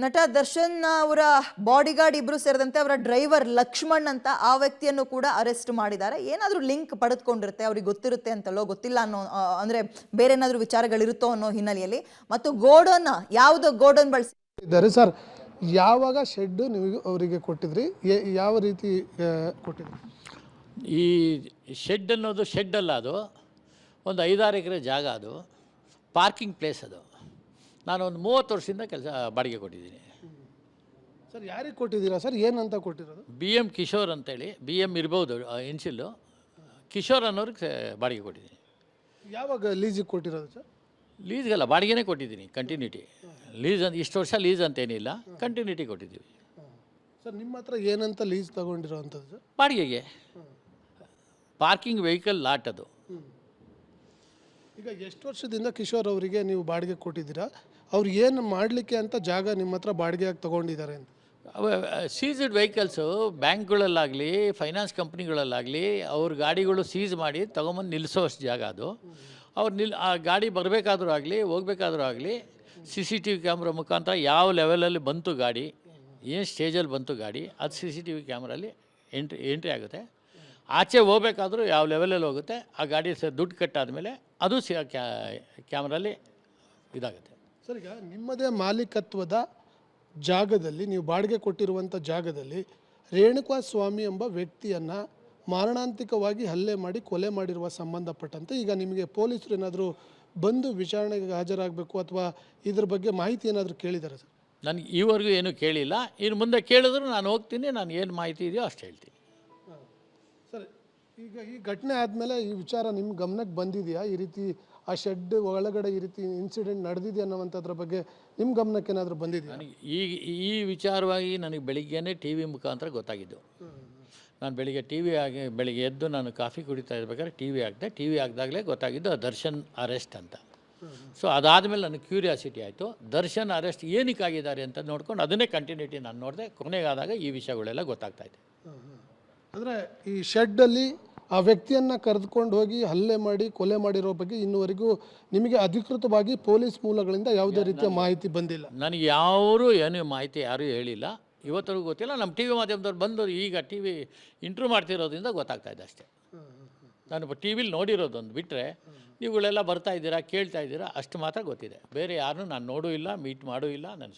ನಟ ದರ್ಶನ್ ಅವರ ಬಾಡಿಗಾರ್ಡ್ ಇಬ್ರು ಸೇರಿದಂತೆ ಅವರ ಡ್ರೈವರ್ ಲಕ್ಷ್ಮಣ್ ಅಂತ ಆ ವ್ಯಕ್ತಿಯನ್ನು ಕೂಡ ಅರೆಸ್ಟ್ ಮಾಡಿದ್ದಾರೆ. ಏನಾದರೂ ಲಿಂಕ್ ಪಡೆದುಕೊಂಡಿರುತ್ತೆ, ಅವ್ರಿಗೆ ಗೊತ್ತಿರುತ್ತೆ ಅಂತಲೋ ಗೊತ್ತಿಲ್ಲ ಅನ್ನೋ ಅಂದ್ರೆ ಬೇರೆ ಏನಾದರೂ ವಿಚಾರಗಳಿರುತ್ತೋ ಅನ್ನೋ ಹಿನ್ನೆಲೆಯಲ್ಲಿ ಮತ್ತು ಗೋಡನ್ ಯಾವುದು ಗೋಡನ್ ಇದ್ದಾರೆ ಸರ್. ಯಾವಾಗ ಶೆಡ್ ನೀವು ಅವರಿಗೆ ಕೊಟ್ಟಿದ್ರಿ, ಯಾವ ರೀತಿ ಕೊಟ್ಟಿದ್ರಿ? ಈ ಶೆಡ್ ಅನ್ನೋದು ಶೆಡ್ ಅಲ್ಲ, ಅದು ಒಂದು 5-6 ಎಕರೆ ಜಾಗ, ಅದು ಪಾರ್ಕಿಂಗ್ ಪ್ಲೇಸ್. ಅದು ನಾನು ಒಂದು 30 ವರ್ಷದಿಂದ ಕೆಲಸ ಬಾಡಿಗೆ ಕೊಟ್ಟಿದ್ದೀನಿ. ಸರ್ ಯಾರಿಗೆ ಕೊಟ್ಟಿದ್ದೀರಾ ಸರ್, ಏನಂತ ಕೊಟ್ಟಿರೋದು? BM ಕಿಶೋರ್ ಅಂತೇಳಿ, BM ಇರ್ಬೋದು ಇನ್ಸಿಲ್ಲು, ಕಿಶೋರ್ ಅನ್ನೋರಿಗೆ ಬಾಡಿಗೆ ಕೊಟ್ಟಿದ್ದೀನಿ. ಯಾವಾಗ ಲೀಸಿಗೆ ಕೊಟ್ಟಿರೋದು ಸರ್? ಲೀಸ್ಗಲ್ಲ, ಬಾಡಿಗೆನೇ ಕೊಟ್ಟಿದ್ದೀನಿ. ಕಂಟಿನ್ಯೂಟಿ ಲೀಸ್ ಅಂತ ಇಷ್ಟು ವರ್ಷ ಲೀಸ್ ಅಂತೇನಿಲ್ಲ, ಕಂಟಿನ್ಯೂಟಿ ಕೊಟ್ಟಿದ್ದೀವಿ. ಸರ್ ನಿಮ್ಮ ಹತ್ರ ಏನಂತ ಲೀಸ್ ತಗೊಂಡಿರೋ ಅಂಥದ್ದು ಸರ್? ಬಾಡಿಗೆಗೆ ಪಾರ್ಕಿಂಗ್ ವೆಹಿಕಲ್ ಲಾಟ್ ಅದು. ಈಗ ಎಷ್ಟು ವರ್ಷದಿಂದ ಕಿಶೋರ್ ಅವರಿಗೆ ನೀವು ಬಾಡಿಗೆ ಕೊಟ್ಟಿದ್ದೀರಾ? ಅವ್ರು ಏನು ಮಾಡಲಿಕ್ಕೆ ಅಂತ ಜಾಗ ನಿಮ್ಮ ಹತ್ರ ಬಾಡಿಗೆಯಾಗಿ ತೊಗೊಂಡಿದ್ದಾರೆ ಅಂತ? ಸೀಸ್ಡ್ ವೆಹಿಕಲ್ಸು ಬ್ಯಾಂಕ್ಗಳಲ್ಲಾಗಲಿ ಫೈನಾನ್ಸ್ ಕಂಪ್ನಿಗಳಲ್ಲಾಗಲಿ ಅವ್ರ ಗಾಡಿಗಳು ಸೀಸ್ ಮಾಡಿ ತೊಗೊಂಬಂದು ನಿಲ್ಲಿಸೋಷ್ಟು ಜಾಗ ಅದು. ಅವ್ರು ಆ ಗಾಡಿ ಬರಬೇಕಾದ್ರೂ ಆಗಲಿ ಹೋಗ್ಬೇಕಾದ್ರೂ ಆಗಲಿ CCTV ಕ್ಯಾಮ್ರಾ ಮುಖಾಂತರ ಯಾವ ಲೆವೆಲಲ್ಲಿ ಬಂತು ಗಾಡಿ, ಏನು ಸ್ಟೇಜಲ್ಲಿ ಬಂತು ಗಾಡಿ, ಅದು CCTV ಕ್ಯಾಮ್ರಲ್ಲಿ ಎಂಟ್ರಿ ಆಗುತ್ತೆ. ಆಚೆ ಹೋಗ್ಬೇಕಾದ್ರೂ ಯಾವ ಲೆವೆಲಲ್ಲಿ ಹೋಗುತ್ತೆ, ಆ ಗಾಡಿ ದುಡ್ಡು ಕಟ್ಟಾದಮೇಲೆ ಅದು ಕ್ಯಾಮ್ರಲ್ಲಿ ಇದಾಗುತ್ತೆ. ಸರ್ ಈಗ ನಿಮ್ಮದೇ ಮಾಲೀಕತ್ವದ ಜಾಗದಲ್ಲಿ, ನೀವು ಬಾಡಿಗೆ ಕೊಟ್ಟಿರುವಂಥ ಜಾಗದಲ್ಲಿ ರೇಣುಕಾ ಸ್ವಾಮಿ ಎಂಬ ವ್ಯಕ್ತಿಯನ್ನು ಮಾರಣಾಂತಿಕವಾಗಿ ಹಲ್ಲೆ ಮಾಡಿ ಕೊಲೆ ಮಾಡಿರುವ ಸಂಬಂಧಪಟ್ಟಂತೆ ಈಗ ನಿಮಗೆ ಪೊಲೀಸರು ಏನಾದರೂ ಬಂದು ವಿಚಾರಣೆಗೆ ಹಾಜರಾಗಬೇಕು ಅಥವಾ ಇದ್ರ ಬಗ್ಗೆ ಮಾಹಿತಿ ಏನಾದರೂ ಕೇಳಿದ್ದಾರೆ ಸರ್? ನನಗೆ ಈವರೆಗೂ ಏನೂ ಕೇಳಿಲ್ಲ. ಇನ್ನು ಮುಂದೆ ಕೇಳಿದ್ರು ನಾನು ಹೋಗ್ತೀನಿ, ನಾನು ಏನು ಮಾಹಿತಿ ಇದೆಯೋ ಅಷ್ಟು ಹೇಳ್ತೀನಿ. ಸರ್ ಈಗ ಈ ಘಟನೆ ಆದಮೇಲೆ ಈ ವಿಚಾರ ನಿಮ್ಮ ಗಮನಕ್ಕೆ ಬಂದಿದೆಯಾ? ಈ ರೀತಿ ಆ ಶೆಡ್ ಒಳಗಡೆ ಈ ರೀತಿ ಇನ್ಸಿಡೆಂಟ್ ನಡೆದಿದೆ ಅನ್ನೋವಂಥದ್ರ ಬಗ್ಗೆ ನಿಮ್ಮ ಗಮನಕ್ಕೆ ಏನಾದರೂ ಬಂದಿದೆಯಾ? ನನಗೆ ಈ ವಿಚಾರವಾಗಿ ನನಗೆ ಬೆಳಿಗ್ಗೆನೇ TV ಮುಖಾಂತರ ಗೊತ್ತಾಗಿದ್ದು. ನಾನು ಬೆಳಿಗ್ಗೆ ಎದ್ದು ನಾನು ಕಾಫಿ ಕುಡಿತಾ ಇರ್ಬೇಕಾದ್ರೆ TV ಹಾಕಿದಾಗಲೇ ಗೊತ್ತಾಗಿದ್ದು ದರ್ಶನ್ ಅರೆಸ್ಟ್ ಅಂತ. ಸೊ ಅದಾದಮೇಲೆ ನನಗೆ ಕ್ಯೂರಿಯಾಸಿಟಿ ಆಯಿತು, ದರ್ಶನ್ ಅರೆಸ್ಟ್ ಏನಕ್ಕಾಗಿದ್ದಾರೆ ಅಂತ ನೋಡ್ಕೊಂಡು ಅದನ್ನೇ ಕಂಟಿನ್ಯೂಟಿ ನಾನು ನೋಡಿದೆ. ಕೊನೆಗಾದಾಗ ಈ ವಿಷಯಗಳೆಲ್ಲ ಗೊತ್ತಾಗ್ತಾಯಿದೆ. ಅಂದರೆ ಈ ಶೆಡ್ಡಲ್ಲಿ ಆ ವ್ಯಕ್ತಿಯನ್ನು ಕರೆದುಕೊಂಡು ಹೋಗಿ ಹಲ್ಲೆ ಮಾಡಿ ಕೊಲೆ ಮಾಡಿರೋ ಬಗ್ಗೆ ಇನ್ನುವರೆಗೂ ನಿಮಗೆ ಅಧಿಕೃತವಾಗಿ ಪೊಲೀಸ್ ಮೂಲಗಳಿಂದ ಯಾವುದೇ ರೀತಿಯ ಮಾಹಿತಿ ಬಂದಿಲ್ಲ? ನನಗೆ ಏನು ಮಾಹಿತಿ ಯಾರೂ ಹೇಳಿಲ್ಲ, ಇವತ್ತರೆಗೂ ಗೊತ್ತಿಲ್ಲ. ನಮ್ಮ TV ಮಾಧ್ಯಮದವ್ರು ಬಂದು ಈಗ TV ಇಂಟ್ರ್ಯೂ ಮಾಡ್ತಿರೋದ್ರಿಂದ ಗೊತ್ತಾಗ್ತಾ ಇದೆ ಅಷ್ಟೇ. ನಾನು TVಲಿ ನೋಡಿರೋದೊಂದು ಬಿಟ್ಟರೆ ನೀವುಗಳೆಲ್ಲ ಬರ್ತಾ ಇದ್ದೀರಾ, ಕೇಳ್ತಾ ಇದ್ದೀರಾ, ಅಷ್ಟು ಮಾತ್ರ ಗೊತ್ತಿದೆ. ಬೇರೆ ಯಾರನ್ನೂ ನಾನು ನೋಡೂ ಇಲ್ಲ, ಮೀಟ್ ಮಾಡೂ ಇಲ್ಲ. ನನ್ನ